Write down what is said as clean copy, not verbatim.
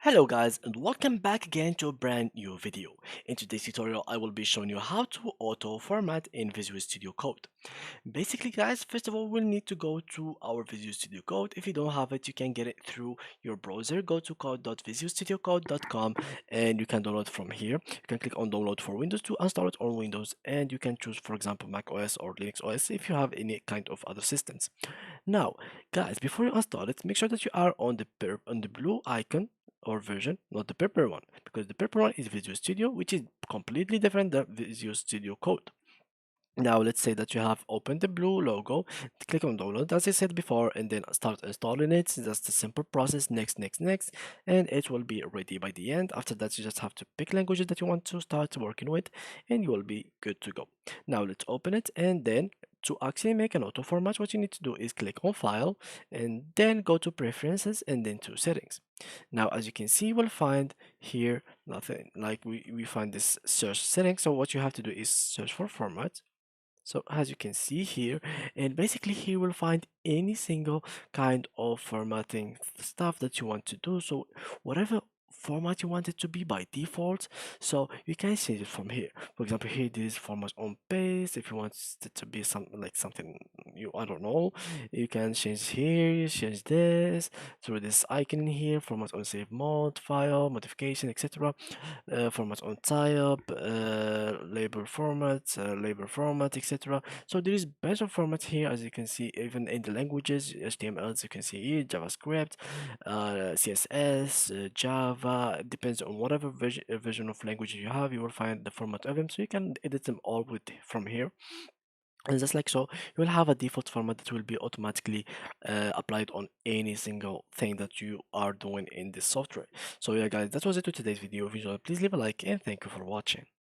Hello guys and welcome back again to a brand new video. In today's tutorial I will be showing you how to auto format in Visual Studio Code. Basically guys, first of all we'll need to go to our Visual Studio Code. If you don't have it, you can get it through your browser. Go to code.visualstudiocode.com and you can download from here. You can click on download for Windows to install it on Windows, and you can choose for example Mac OS or Linux OS if you have any kind of other systems. Now guys, before you install it, make sure that you are on the blue icon or version, not the purple one, because the purple one is Visual Studio, which is completely different than Visual Studio Code. Now let's say that you have opened the blue logo, click on download as I said before, and then start installing it. That's the simple process. Next, and it will be ready by the end. After that, you just have to pick languages that you want to start working with, and you will be good to go. Now let's open it, and then to actually make an auto format, what you need to do is click on file and then go to preferences and then to settings. Now as you can see, you will find here nothing like we find this search setting. So what you have to do is search for format. So as you can see here, and basically here you will find any single kind of formatting stuff that you want to do. So whatever format you want it to be by default, so you can change it from here. For example, here this format on paste. If you want it to be something like something you I don't know, you can change here, change this through this icon in here, format on save mode, file, modification, etc. Format on type, label format, etc. So there is bunch of formats here, as you can see, even in the languages, HTML, as you can see here, JavaScript, CSS, Java. It depends on whatever version of language you have. You will find the format of them, so you can edit them all with from here. And just like so, you will have a default format that will be automatically applied on any single thing that you are doing in this software. So yeah guys, that was it to today's video. If you enjoyed, please leave a like and thank you for watching.